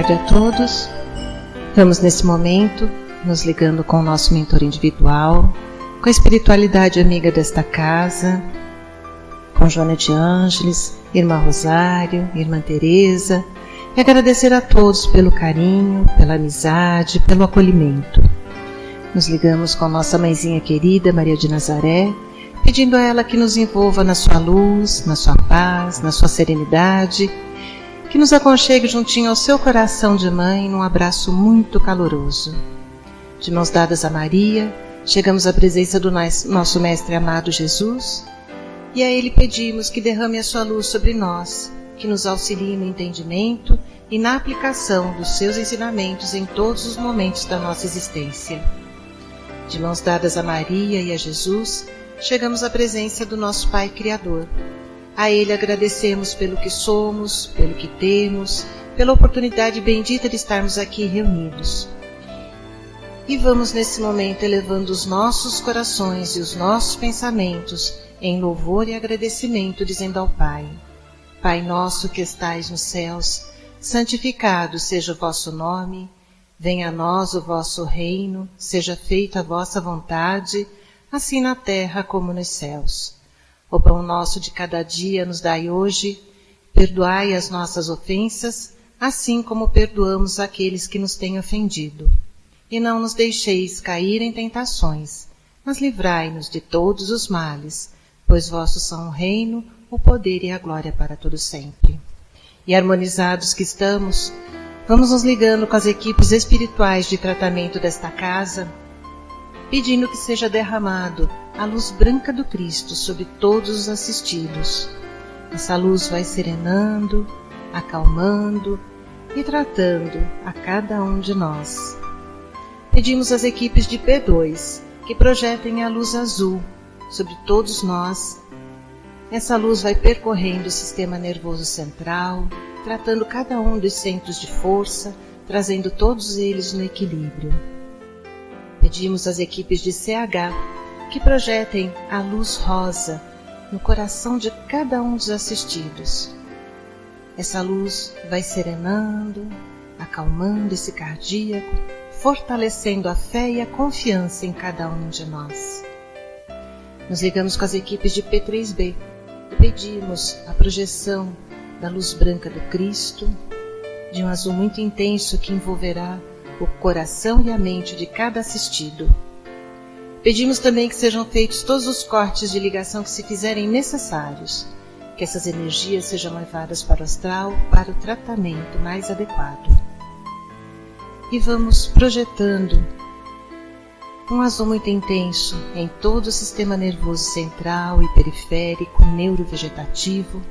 tarde a todos. Vamos nesse momento nos ligando com o nosso mentor individual, com a espiritualidade amiga desta casa, com Joana de Ângeles, Irmã Rosário, Irmã Teresa, e agradecer a todos pelo carinho, pela amizade, pelo acolhimento. Nos ligamos com nossa mãezinha querida, Maria de Nazaré, pedindo a ela que nos envolva na sua luz, na sua paz, na sua serenidade, que nos aconchegue juntinho ao seu coração de mãe num abraço muito caloroso. De mãos dadas a Maria, chegamos à presença do nosso Mestre amado Jesus e a Ele pedimos que derrame a sua luz sobre nós, que nos auxilie no entendimento e na aplicação dos seus ensinamentos em todos os momentos da nossa existência. De mãos dadas a Maria e a Jesus, chegamos à presença do nosso Pai Criador. A Ele agradecemos pelo que somos, pelo que temos, pela oportunidade bendita de estarmos aqui reunidos. E vamos nesse momento elevando os nossos corações e os nossos pensamentos em louvor e agradecimento, dizendo ao Pai: Pai nosso que estais nos céus, santificado seja o vosso nome, venha a nós o vosso reino, seja feita a vossa vontade, assim na terra como nos céus. O pão nosso de cada dia nos dai hoje, perdoai as nossas ofensas, assim como perdoamos aqueles que nos têm ofendido. E não nos deixeis cair em tentações, mas livrai-nos de todos os males, pois vossos são o reino, o poder e a glória para todo sempre. E harmonizados que estamos, vamos nos ligando com as equipes espirituais de tratamento desta casa, pedindo que seja derramado a luz branca do Cristo sobre todos os assistidos. Essa luz vai serenando, acalmando e tratando a cada um de nós. Pedimos às equipes de P2 que projetem a luz azul sobre todos nós. Essa luz vai percorrendo o sistema nervoso central, tratando cada um dos centros de força, trazendo todos eles no equilíbrio. Pedimos às equipes de CH que projetem a luz rosa no coração de cada um dos assistidos. Essa luz vai serenando, acalmando esse cardíaco, fortalecendo a fé e a confiança em cada um de nós. Nos ligamos com as equipes de P3B e pedimos a projeção da luz branca do Cristo, de um azul muito intenso que envolverá o coração e a mente de cada assistido. Pedimos também que sejam feitos todos os cortes de ligação que se fizerem necessários, que essas energias sejam levadas para o astral para o tratamento mais adequado. E vamos projetando um azul muito intenso em todo o sistema nervoso central e periférico, neurovegetativo,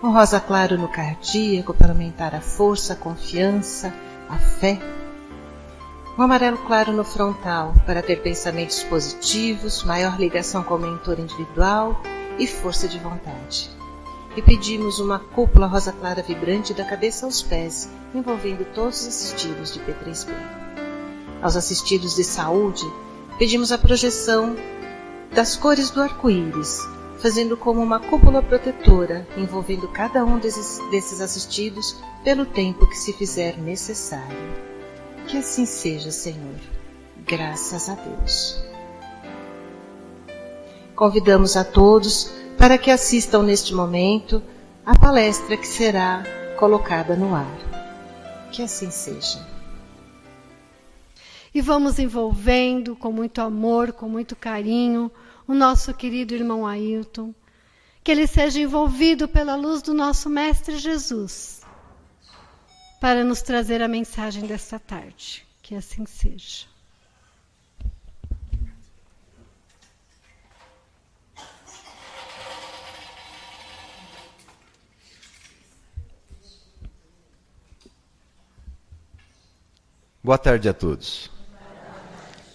um rosa claro no cardíaco para aumentar a força, a confiança, a fé, um amarelo claro no frontal para ter pensamentos positivos, maior ligação com o mentor individual e força de vontade. E pedimos uma cúpula rosa clara vibrante da cabeça aos pés, envolvendo todos os assistidos de P3B. Aos assistidos de saúde, pedimos a projeção das cores do arco-íris, fazendo como uma cúpula protetora, envolvendo cada um desses assistidos pelo tempo que se fizer necessário. Que assim seja, Senhor. Graças a Deus. Convidamos a todos para que assistam neste momento a palestra que será colocada no ar. Que assim seja. E vamos envolvendo com muito amor, com muito carinho, o nosso querido irmão Ailton. Que ele seja envolvido pela luz do nosso Mestre Jesus, para nos trazer a mensagem desta tarde. Que assim seja. Boa tarde a todos.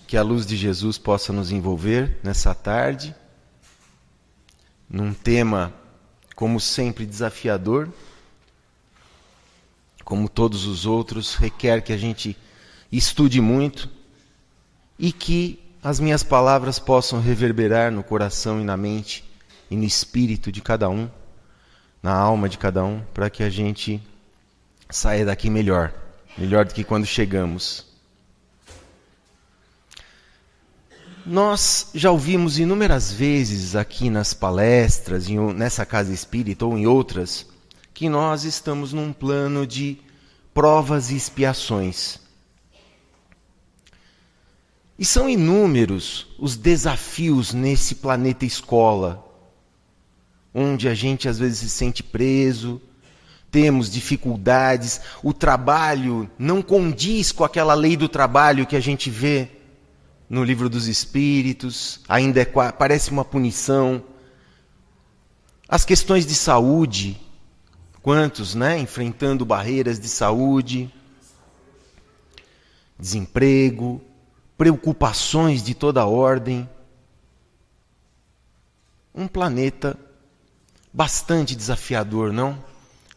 Que a luz de Jesus possa nos envolver nessa tarde, num tema, como sempre, desafiador, como todos os outros, requer que a gente estude muito e que as minhas palavras possam reverberar no coração e na mente e no espírito de cada um, na alma de cada um, para que a gente saia daqui melhor. melhor do que quando chegamos. Nós já ouvimos inúmeras vezes aqui nas palestras, nessa casa espírita ou em outras, que nós estamos num plano de provas e expiações. E são inúmeros os desafios nesse planeta escola, onde a gente às vezes se sente preso, temos dificuldades, o trabalho não condiz com aquela lei do trabalho que a gente vê no Livro dos Espíritos, ainda parece uma punição. As questões de saúde, quantos, enfrentando barreiras de saúde, desemprego, preocupações de toda ordem. Um planeta bastante desafiador, não?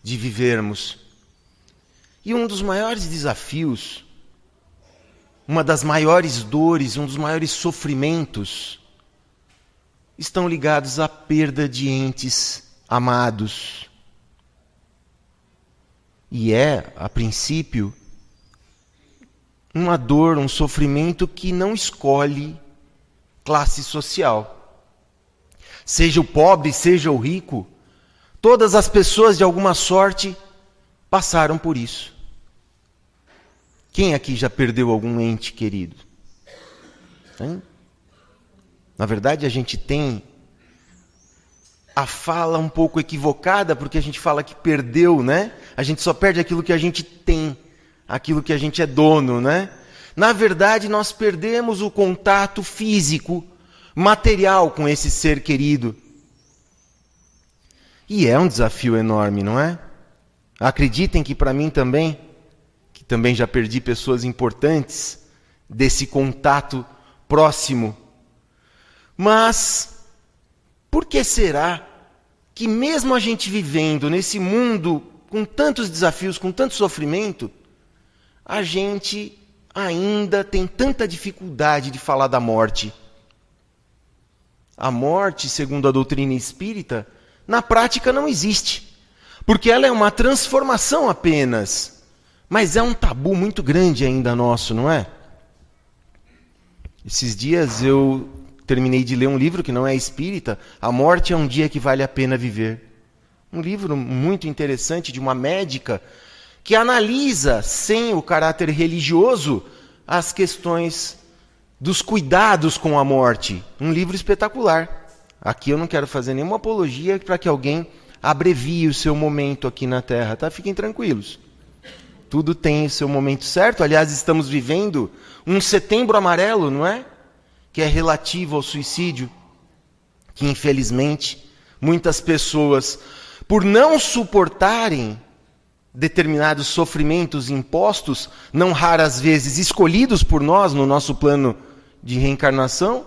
De vivermos. E um dos maiores desafios, uma das maiores dores, um dos maiores sofrimentos, estão ligados à perda de entes amados. E a princípio, uma dor, um sofrimento que não escolhe classe social. Seja o pobre, seja o rico, todas as pessoas de alguma sorte passaram por isso. Quem aqui já perdeu algum ente querido? Na verdade, a gente tem a fala um pouco equivocada, porque a gente fala que perdeu, A gente só perde aquilo que a gente tem, aquilo que a gente é dono, Na verdade, nós perdemos o contato físico, material com esse ser querido. E é um desafio enorme, não é? Acreditem que para mim também, que também já perdi pessoas importantes desse contato próximo. Mas por que será que mesmo a gente vivendo nesse mundo com tantos desafios, com tanto sofrimento, a gente ainda tem tanta dificuldade de falar da morte? A morte, segundo a doutrina espírita, na prática não existe, porque ela é uma transformação apenas, mas é um tabu muito grande ainda nosso, não é? Esses dias eu terminei de ler um livro que não é espírita, A Morte é um Dia que Vale a Pena Viver. Um livro muito interessante de uma médica que analisa, sem o caráter religioso, as questões dos cuidados com a morte. Um livro espetacular. Aqui eu não quero fazer nenhuma apologia para que alguém abrevie o seu momento aqui na Terra, tá? Fiquem tranquilos. Tudo tem o seu momento certo. Aliás, estamos vivendo um setembro amarelo, não é? Que é relativo ao suicídio. Que, infelizmente, muitas pessoas, por não suportarem determinados sofrimentos impostos, não raras vezes escolhidos por nós no nosso plano de reencarnação,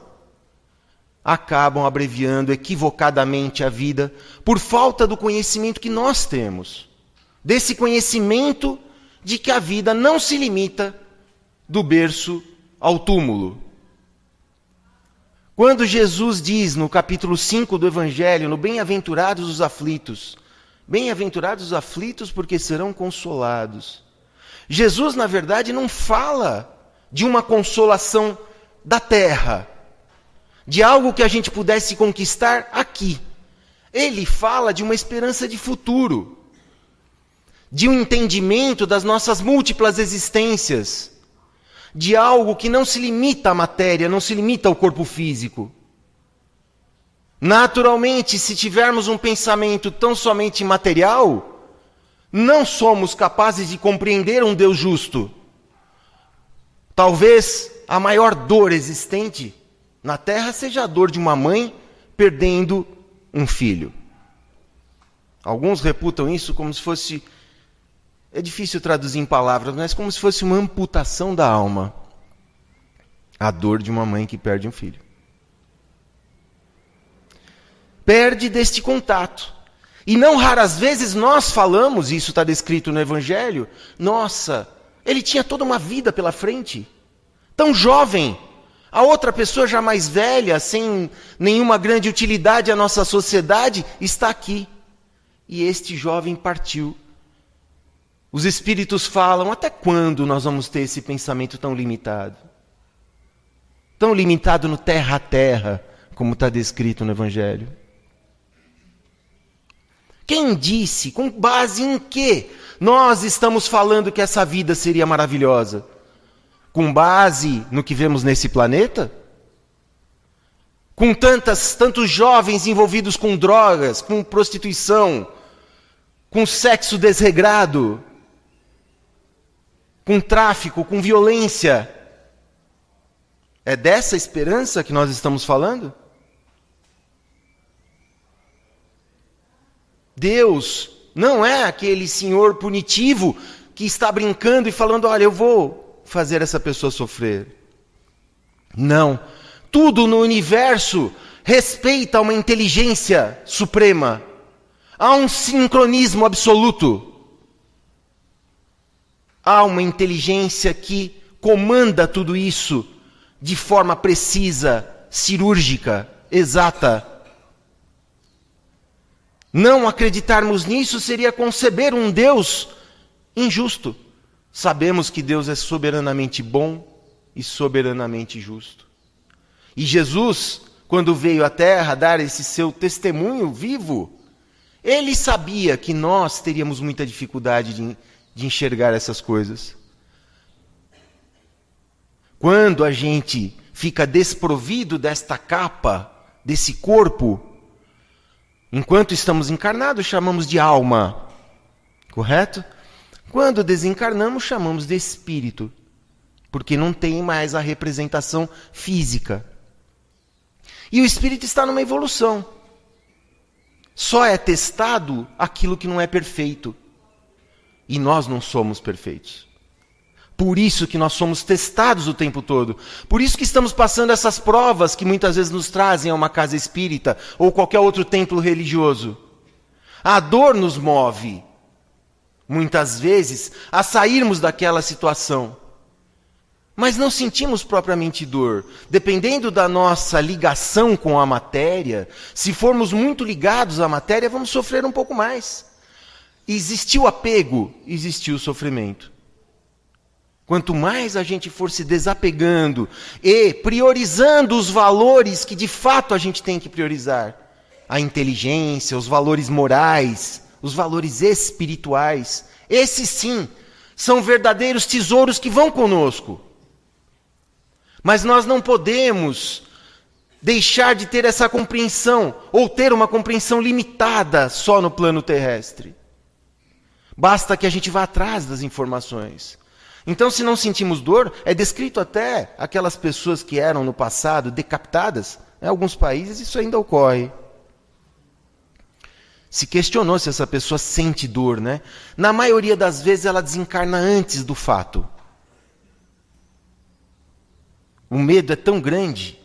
acabam abreviando equivocadamente a vida por falta do conhecimento que nós temos. Desse conhecimento de que a vida não se limita do berço ao túmulo. Quando Jesus diz no capítulo 5 do Evangelho, no Bem-aventurados os aflitos, bem-aventurados os aflitos porque serão consolados. Jesus, na verdade, não fala de uma consolação da terra, de algo que a gente pudesse conquistar aqui. Ele fala de uma esperança de futuro, de um entendimento das nossas múltiplas existências, de algo que não se limita à matéria, não se limita ao corpo físico. Naturalmente, se tivermos um pensamento tão somente material, não somos capazes de compreender um Deus justo. Talvez a maior dor existente na Terra seja a dor de uma mãe perdendo um filho. Alguns reputam isso como se fosse, é difícil traduzir em palavras, mas como se fosse uma amputação da alma. A dor de uma mãe que perde um filho. Perde deste contato. E não raras vezes nós falamos, e isso está descrito no Evangelho, nossa, ele tinha toda uma vida pela frente, tão jovem. A outra pessoa já mais velha, sem nenhuma grande utilidade à nossa sociedade, está aqui. E este jovem partiu. Os espíritos falam, até quando nós vamos ter esse pensamento tão limitado? Tão limitado no terra a terra, como está descrito no Evangelho. Quem disse, com base em que nós estamos falando que essa vida seria maravilhosa? Com base no que vemos nesse planeta? Com tantos jovens envolvidos com drogas, com prostituição, com sexo desregrado, com tráfico, com violência. É dessa esperança que nós estamos falando? Deus não é aquele senhor punitivo que está brincando e falando, olha, eu vou fazer essa pessoa sofrer. Não. Tudo no universo respeita uma inteligência suprema. Há um sincronismo absoluto. Há uma inteligência que comanda tudo isso de forma precisa, cirúrgica, exata. Não acreditarmos nisso seria conceber um Deus injusto. Sabemos que Deus é soberanamente bom e soberanamente justo. E Jesus, quando veio à Terra dar esse seu testemunho vivo, ele sabia que nós teríamos muita dificuldade de enxergar essas coisas. Quando a gente fica desprovido desta capa, desse corpo, enquanto estamos encarnados, chamamos de alma, correto? Quando desencarnamos, chamamos de espírito, porque não tem mais a representação física. E o espírito está numa evolução. Só é testado aquilo que não é perfeito. E nós não somos perfeitos. Por isso que nós somos testados o tempo todo. Por isso que estamos passando essas provas que muitas vezes nos trazem a uma casa espírita ou qualquer outro templo religioso. A dor nos move, muitas vezes, a sairmos daquela situação. Mas não sentimos propriamente dor. Dependendo da nossa ligação com a matéria, se formos muito ligados à matéria, vamos sofrer um pouco mais. Existiu apego, existiu sofrimento. Quanto mais a gente for se desapegando e priorizando os valores que de fato a gente tem que priorizar, a inteligência, os valores morais, os valores espirituais, esses sim são verdadeiros tesouros que vão conosco. Mas nós não podemos deixar de ter essa compreensão, ou ter uma compreensão limitada só no plano terrestre. Basta que a gente vá atrás das informações. Então, se não sentimos dor, é descrito até aquelas pessoas que eram no passado decapitadas. Em alguns países isso ainda ocorre. Se questionou se essa pessoa sente dor, né? Na maioria das vezes ela desencarna antes do fato. O medo é tão grande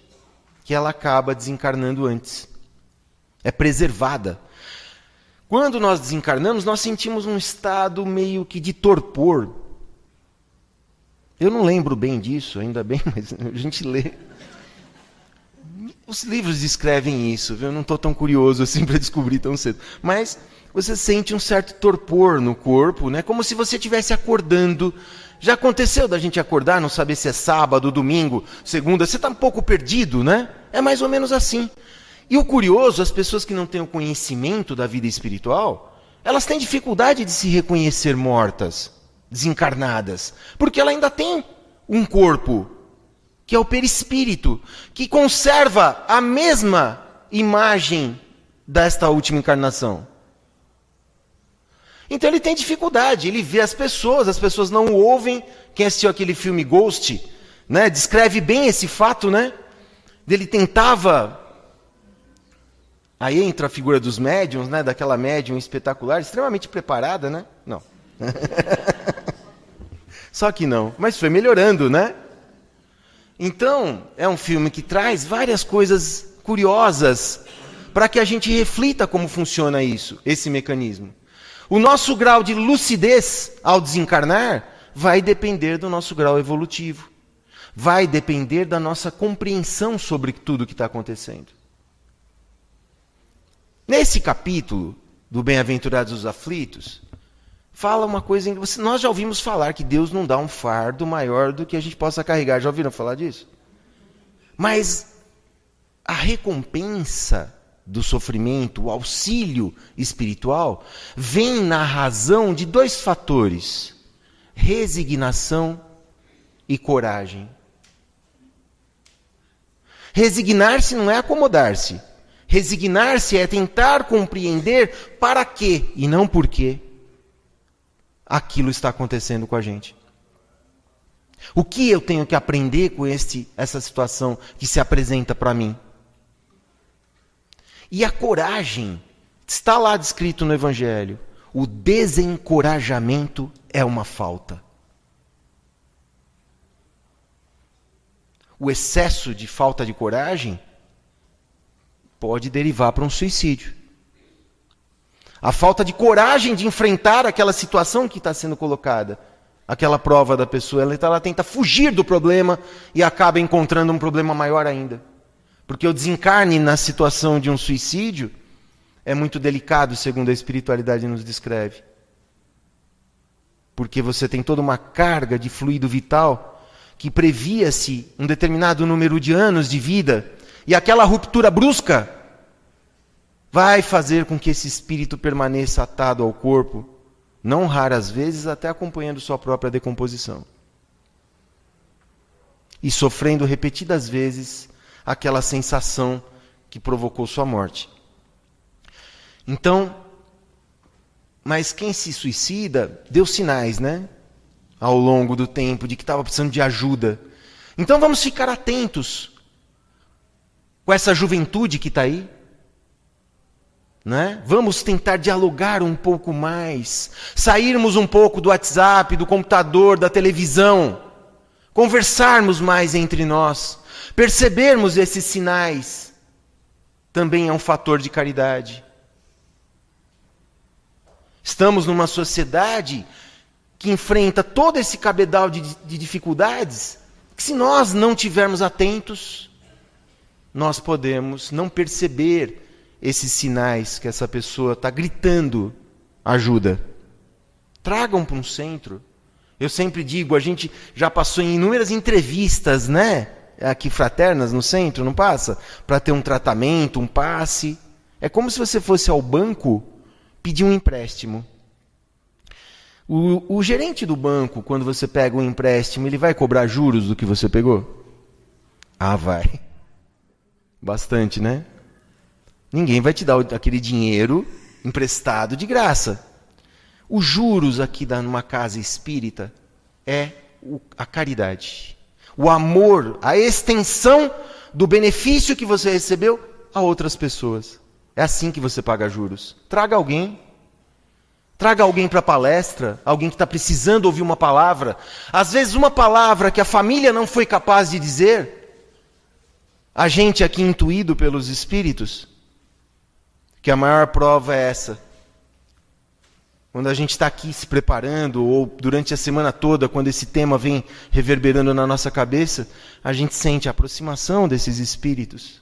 que ela acaba desencarnando antes. É preservada. Quando nós desencarnamos, nós sentimos um estado meio que de torpor. Eu não lembro bem disso, ainda bem, mas a gente lê. Os livros descrevem isso, viu? Eu não estou tão curioso assim para descobrir tão cedo. Mas você sente um certo torpor no corpo, né? Como se você estivesse acordando. Já aconteceu da gente acordar, não saber se é sábado, domingo, segunda, você está um pouco perdido, né? É mais ou menos assim. E o curioso, as pessoas que não têm o conhecimento da vida espiritual, elas têm dificuldade de se reconhecer mortas, desencarnadas, porque ela ainda tem um corpo, que é o perispírito, que conserva a mesma imagem desta última encarnação. Então ele tem dificuldade, ele vê as pessoas não o ouvem. Quem assistiu aquele filme Ghost, né, descreve bem esse fato, né? Ele tentava... Aí entra a figura dos médiuns, né, daquela médium espetacular, extremamente preparada, né? Não. Só que não, mas foi melhorando, né? Então, é um filme que traz várias coisas curiosas para que a gente reflita como funciona isso, esse mecanismo. O nosso grau de lucidez ao desencarnar vai depender do nosso grau evolutivo. Vai depender da nossa compreensão sobre tudo o que está acontecendo. Nesse capítulo do Bem-aventurados os aflitos, fala uma coisa... Nós já ouvimos falar que Deus não dá um fardo maior do que a gente possa carregar. Já ouviram falar disso? Mas a recompensa do sofrimento, o auxílio espiritual, vem na razão de 2 fatores: resignação e coragem. Resignar-se não é acomodar-se. Resignar-se é tentar compreender para quê e não por quê aquilo está acontecendo com a gente. O que eu tenho que aprender com essa situação que se apresenta para mim? E a coragem, está lá descrito no Evangelho, o desencorajamento é uma falta. O excesso de falta de coragem pode derivar para um suicídio. A falta de coragem de enfrentar aquela situação que está sendo colocada, aquela prova da pessoa, ela tenta fugir do problema e acaba encontrando um problema maior ainda. Porque o desencarne na situação de um suicídio é muito delicado, segundo a espiritualidade nos descreve. Porque você tem toda uma carga de fluido vital que previa-se um determinado número de anos de vida, e aquela ruptura brusca vai fazer com que esse espírito permaneça atado ao corpo, não raras vezes até acompanhando sua própria decomposição. E sofrendo repetidas vezes aquela sensação que provocou sua morte. Então, mas quem se suicida deu sinais, né? Ao longo do tempo, de que estava precisando de ajuda. Então vamos ficar atentos com essa juventude que está aí. Né? Vamos tentar dialogar um pouco mais, sairmos um pouco do WhatsApp, do computador, da televisão, conversarmos mais entre nós, percebermos esses sinais, também é um fator de caridade. Estamos numa sociedade que enfrenta todo esse cabedal de dificuldades, que se nós não estivermos atentos, nós podemos não perceber esses sinais que essa pessoa está gritando ajuda. Tragam para um centro. Eu sempre digo, a gente já passou em inúmeras entrevistas, né? Aqui fraternas no centro, não passa? Para ter um tratamento, um passe. É como se você fosse ao banco pedir um empréstimo. O gerente do banco, quando você pega um empréstimo, ele vai cobrar juros do que você pegou? Ah, vai. Bastante, né? Ninguém vai te dar aquele dinheiro emprestado de graça. Os juros aqui numa casa espírita é a caridade. O amor, a extensão do benefício que você recebeu a outras pessoas. É assim que você paga juros. Traga alguém para a palestra, alguém que está precisando ouvir uma palavra. Às vezes uma palavra que a família não foi capaz de dizer, a gente aqui intuído pelos espíritos, que a maior prova é essa. Quando a gente está aqui se preparando, ou durante a semana toda, quando esse tema vem reverberando na nossa cabeça, a gente sente a aproximação desses espíritos.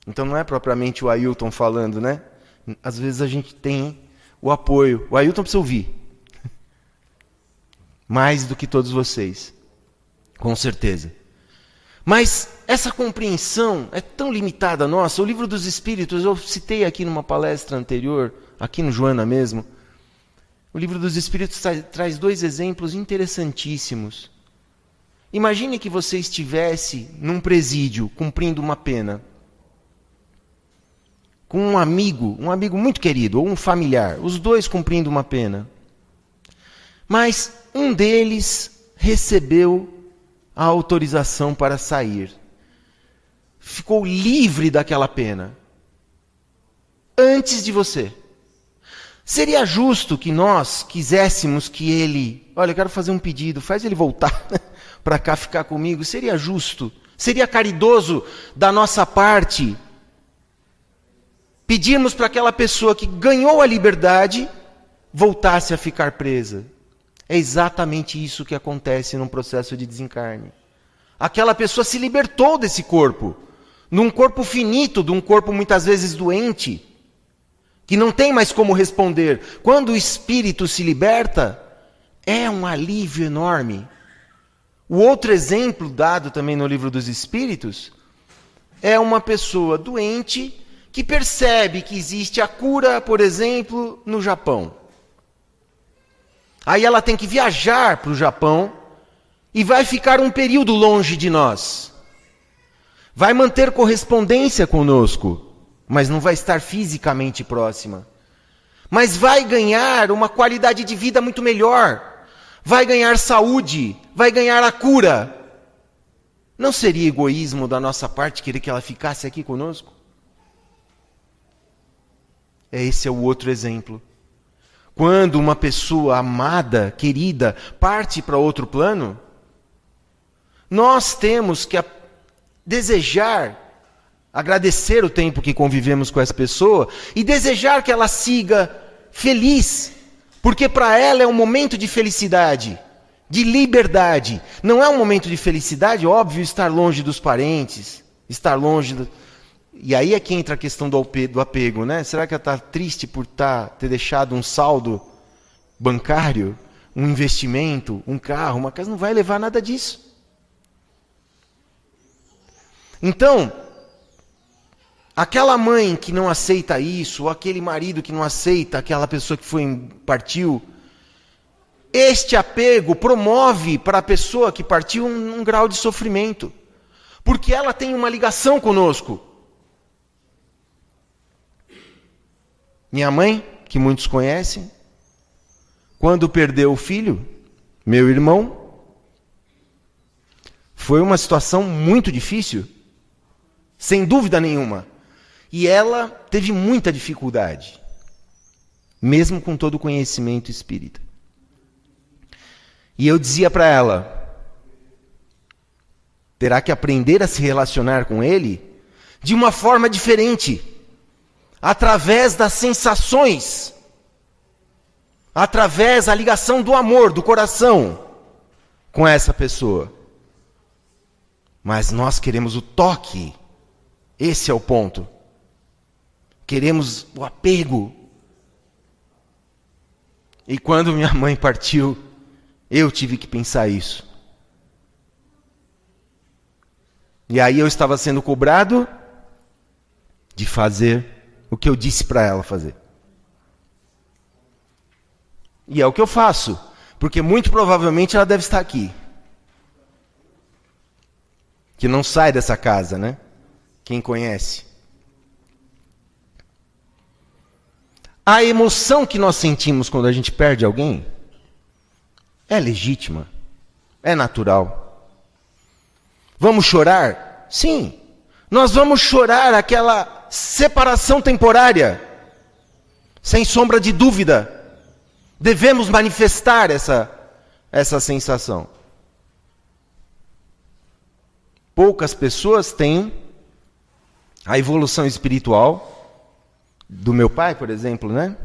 Então não é propriamente o Ailton falando, né? Às vezes a gente tem o apoio. O Ailton precisa ouvir. Mais do que todos vocês. Com certeza. Mas essa compreensão é tão limitada nossa. O Livro dos Espíritos, eu citei aqui numa palestra anterior, aqui no Joana mesmo. O Livro dos Espíritos traz 2 exemplos interessantíssimos. Imagine que você estivesse num presídio, cumprindo uma pena, com um amigo muito querido, ou um familiar, os 2 cumprindo uma pena. Mas um deles recebeu a autorização para sair. Ficou livre daquela pena. Antes de você. Seria justo que nós quiséssemos que ele... Olha, eu quero fazer um pedido, faz ele voltar para cá ficar comigo. Seria justo, seria caridoso da nossa parte pedirmos para aquela pessoa que ganhou a liberdade voltasse a ficar presa. É exatamente isso que acontece num processo de desencarne. Aquela pessoa se libertou desse corpo, num corpo finito, de um corpo muitas vezes doente, que não tem mais como responder. Quando o espírito se liberta, é um alívio enorme. O outro exemplo dado também no Livro dos Espíritos é uma pessoa doente que percebe que existe a cura, por exemplo, no Japão. Aí ela tem que viajar para o Japão e vai ficar um período longe de nós. Vai manter correspondência conosco, mas não vai estar fisicamente próxima. Mas vai ganhar uma qualidade de vida muito melhor. Vai ganhar saúde, vai ganhar a cura. Não seria egoísmo da nossa parte querer que ela ficasse aqui conosco? Esse é o outro exemplo. Quando uma pessoa amada, querida, parte para outro plano, nós temos que desejar, agradecer o tempo que convivemos com essa pessoa e desejar que ela siga feliz, porque para ela é um momento de felicidade, de liberdade. Não é um momento de felicidade, óbvio, estar longe dos parentes, estar longe... E aí é que entra a questão do apego, né? Será que ela está triste por ter deixado um saldo bancário, um investimento, um carro, uma casa? Não vai levar nada disso. Então, aquela mãe que não aceita isso, ou aquele marido que não aceita aquela pessoa que partiu, este apego promove para a pessoa que partiu um grau de sofrimento, porque ela tem uma ligação conosco. Minha mãe, que muitos conhecem, quando perdeu o filho, meu irmão, foi uma situação muito difícil, sem dúvida nenhuma. E ela teve muita dificuldade, mesmo com todo o conhecimento espírita. E eu dizia para ela, terá que aprender a se relacionar com ele de uma forma diferente, através das sensações, através da ligação do amor, do coração com essa pessoa. Mas nós queremos o toque, esse é o ponto. Queremos o apego. E quando minha mãe partiu, eu tive que pensar isso. E aí eu estava sendo cobrado de fazer o que eu disse para ela fazer. E é o que eu faço, porque muito provavelmente ela deve estar aqui. Que não sai dessa casa, né? Quem conhece. A emoção que nós sentimos quando a gente perde alguém é legítima, é natural. Vamos chorar? Sim. Nós vamos chorar aquela separação temporária, sem sombra de dúvida. Devemos manifestar essa sensação. Poucas pessoas têm a evolução espiritual do meu pai, por exemplo, né?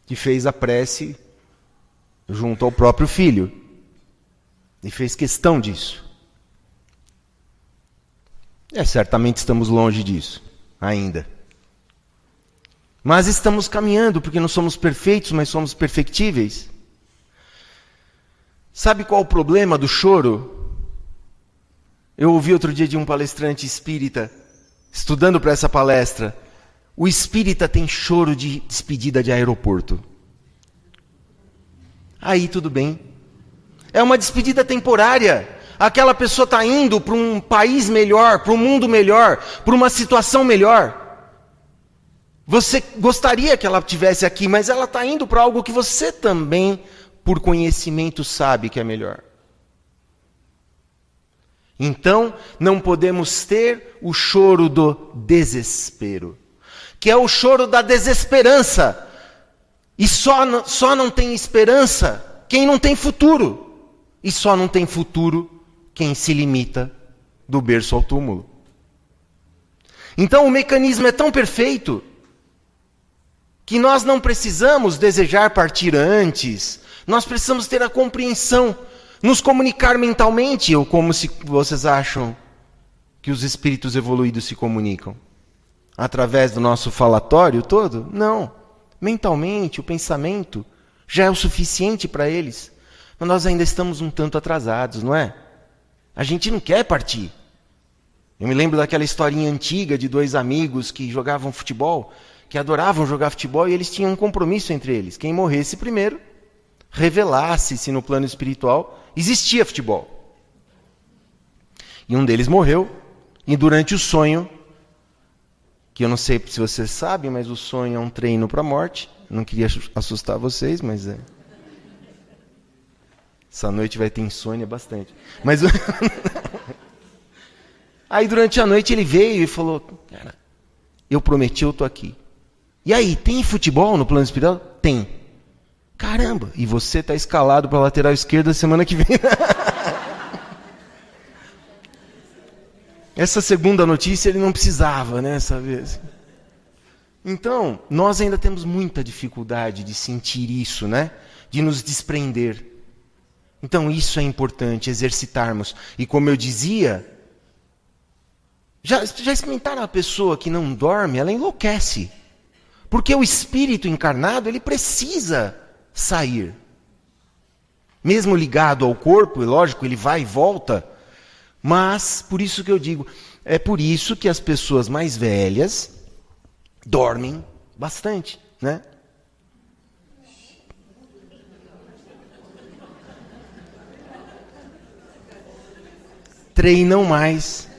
Que fez a prece junto ao próprio filho. E fez questão disso. Certamente estamos longe disso, ainda. Mas estamos caminhando, porque não somos perfeitos, mas somos perfectíveis. Sabe qual o problema do choro? Eu ouvi outro dia de um palestrante espírita, estudando para essa palestra. O espírita tem choro de despedida de aeroporto. Aí tudo bem. É uma despedida temporária. Aquela pessoa está indo para um país melhor, para um mundo melhor, para uma situação melhor. Você gostaria que ela estivesse aqui, mas ela está indo para algo que você também, por conhecimento, sabe que é melhor. Então, não podemos ter o choro do desespero, que é o choro da desesperança. E só não tem esperança quem não tem futuro. E só não tem futuro quem se limita do berço ao túmulo. Então o mecanismo é tão perfeito que nós não precisamos desejar partir antes, nós precisamos ter a compreensão, nos comunicar mentalmente, ou como se vocês acham que os espíritos evoluídos se comunicam? através do nosso falatório todo? Não. Mentalmente, o pensamento já é o suficiente para eles. Mas nós ainda estamos um tanto atrasados, não é? A gente não quer partir. Eu me lembro daquela historinha antiga de 2 amigos que jogavam futebol, que adoravam jogar futebol e eles tinham um compromisso entre eles. Quem morresse primeiro, revelasse se no plano espiritual existia futebol. E um deles morreu, e durante o sonho, que eu não sei se vocês sabem, mas o sonho é um treino para a morte. Não queria assustar vocês, mas é. Essa noite vai ter insônia bastante. Mas aí durante a noite ele veio e falou: cara, eu prometi, eu tô aqui. E aí, tem futebol no plano espiritual? Tem. Caramba, e você está escalado para a lateral esquerda semana que vem. Essa segunda notícia ele não precisava, né, essa vez. Então, nós ainda temos muita dificuldade de sentir isso, né? De nos desprender. Então, isso é importante, exercitarmos. E como eu dizia, já experimentaram a pessoa que não dorme, ela enlouquece. Porque o espírito encarnado, ele precisa sair. Mesmo ligado ao corpo, é lógico, ele vai e volta. Mas, por isso que eu digo, é por isso que as pessoas mais velhas dormem bastante, né? Treinam mais.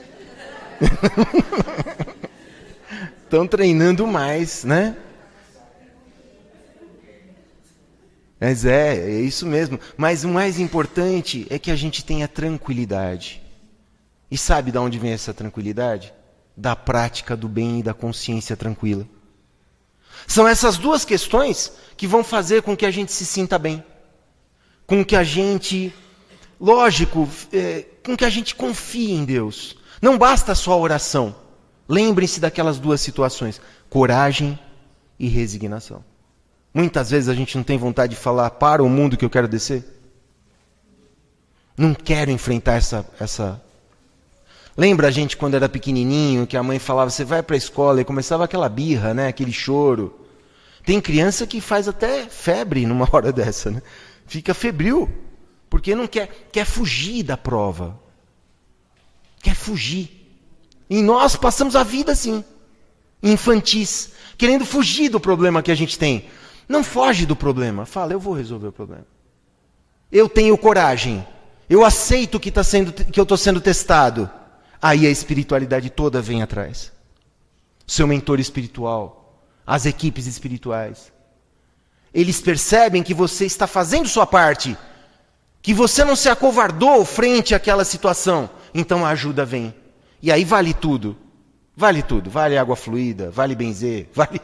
Estão treinando mais, né? Mas é isso mesmo. Mas o mais importante é que a gente tenha tranquilidade. E sabe de onde vem essa tranquilidade? Da prática do bem e da consciência tranquila. São essas duas questões que vão fazer com que a gente se sinta bem. Com que a gente, lógico, com que a gente confie em Deus. Não basta só a oração. Lembrem-se daquelas duas situações: coragem e resignação. Muitas vezes a gente não tem vontade de falar para o mundo que eu quero descer. Não quero enfrentar essa... Lembra a gente quando era pequenininho, que a mãe falava, você vai para a escola, e começava aquela birra, né? Aquele choro. Tem criança que faz até febre numa hora dessa, né? Fica febril, porque não quer fugir da prova. Quer fugir. E nós passamos a vida assim, infantis, querendo fugir do problema que a gente tem. Não foge do problema, fala, eu vou resolver o problema. Eu tenho coragem, eu aceito que eu estou sendo testado. Aí a espiritualidade toda vem atrás. Seu mentor espiritual, as equipes espirituais. Eles percebem que você está fazendo sua parte, que você não se acovardou frente àquela situação. Então a ajuda vem. E aí vale tudo. Vale tudo. Vale água fluida, vale benzer, vale...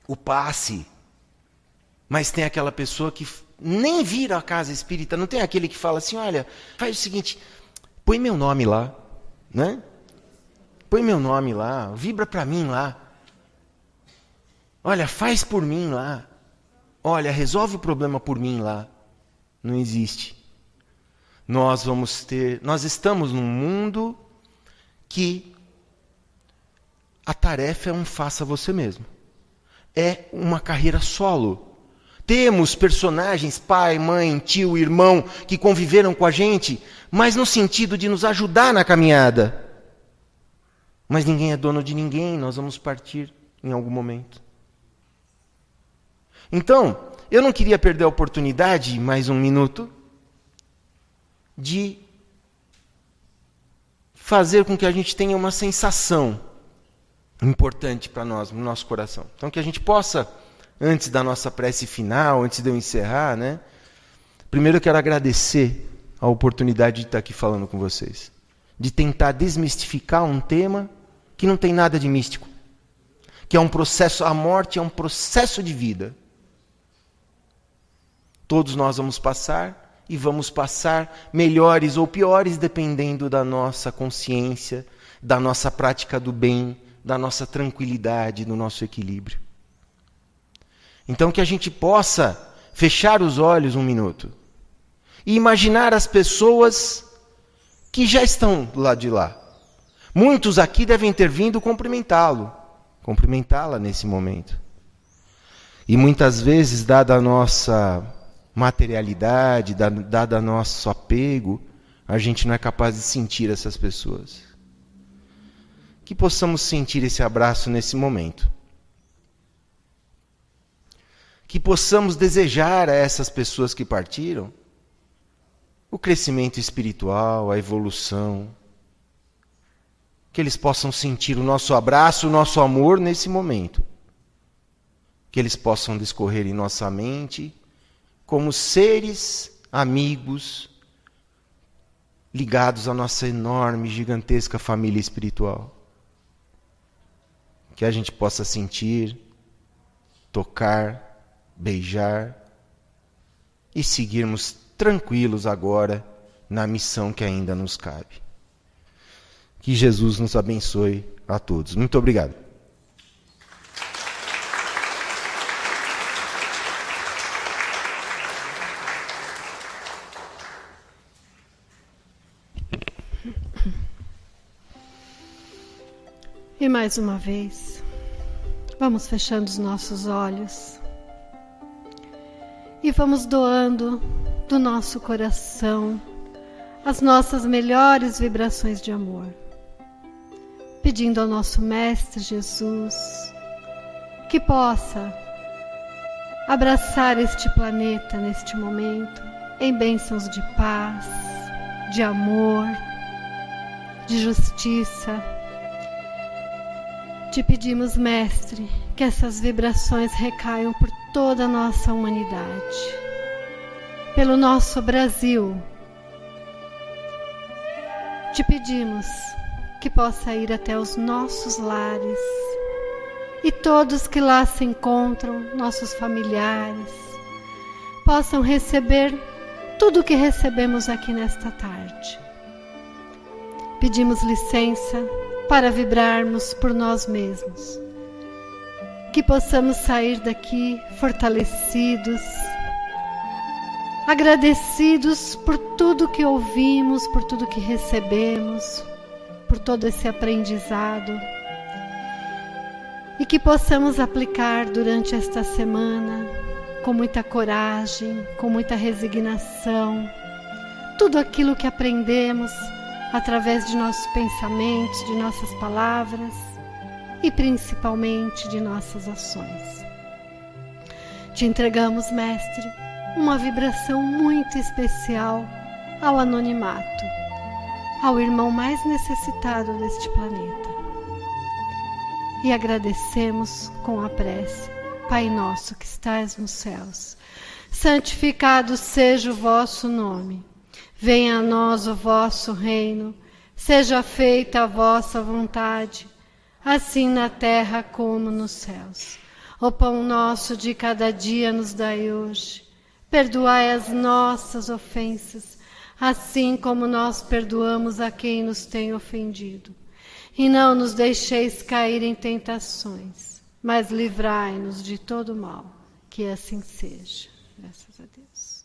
o passe. Mas tem aquela pessoa que nem vira a casa espírita, não tem aquele que fala assim, olha, faz o seguinte, põe meu nome lá, né? Põe meu nome lá, vibra para mim lá. Olha, faz por mim lá. Olha, resolve o problema por mim lá. Não existe. Nós estamos num mundo que a tarefa é um faça você mesmo. É uma carreira solo. Temos personagens, pai, mãe, tio, irmão, que conviveram com a gente, mas no sentido de nos ajudar na caminhada. Mas ninguém é dono de ninguém, nós vamos partir em algum momento. Então, eu não queria perder a oportunidade, mais um minuto, de fazer com que a gente tenha uma sensação importante para nós, no nosso coração. Então, que a gente possa, antes da nossa prece final, antes de eu encerrar, né? Primeiro eu quero agradecer a oportunidade de estar aqui falando com vocês. De tentar desmistificar um tema que não tem nada de místico. Que é um processo, a morte é um processo de vida. Todos nós vamos passar e vamos passar melhores ou piores, dependendo da nossa consciência, da nossa prática do bem, da nossa tranquilidade, do nosso equilíbrio. Então que a gente possa fechar os olhos um minuto e imaginar as pessoas que já estão lá de lá. Muitos aqui devem ter vindo cumprimentá-la nesse momento. E muitas vezes, dada a nossa materialidade, dada nosso apego, a gente não é capaz de sentir essas pessoas. Que possamos sentir esse abraço nesse momento. Que possamos desejar a essas pessoas que partiram o crescimento espiritual, a evolução. Que eles possam sentir o nosso abraço, o nosso amor nesse momento. Que eles possam discorrer em nossa mente como seres amigos ligados à nossa enorme, gigantesca família espiritual. Que a gente possa sentir, tocar, beijar e seguirmos tranquilos agora na missão que ainda nos cabe. Que Jesus nos abençoe a todos. Muito obrigado. E mais uma vez, vamos fechando os nossos olhos e vamos doando do nosso coração as nossas melhores vibrações de amor, pedindo ao nosso Mestre Jesus que possa abraçar este planeta neste momento em bênçãos de paz, de amor, de justiça. Te pedimos, Mestre, que essas vibrações recaiam por toda a nossa humanidade, pelo nosso Brasil. Te pedimos que possa ir até os nossos lares e todos que lá se encontram, nossos familiares, possam receber tudo o que recebemos aqui nesta tarde. Pedimos licença para vibrarmos por nós mesmos, que possamos sair daqui fortalecidos, agradecidos por tudo que ouvimos, por tudo que recebemos, por todo esse aprendizado, e que possamos aplicar durante esta semana com muita coragem, com muita resignação, tudo aquilo que aprendemos através de nossos pensamentos, de nossas palavras e principalmente de nossas ações. Te entregamos, Mestre, uma vibração muito especial ao anonimato, ao irmão mais necessitado deste planeta. E agradecemos com a prece: Pai nosso que estais nos céus, santificado seja o vosso nome. Venha a nós o vosso reino, seja feita a vossa vontade, assim na terra como nos céus. O pão nosso de cada dia nos dai hoje. Perdoai as nossas ofensas, assim como nós perdoamos a quem nos tem ofendido. E não nos deixeis cair em tentações, mas livrai-nos de todo mal. Que assim seja. Graças a Deus.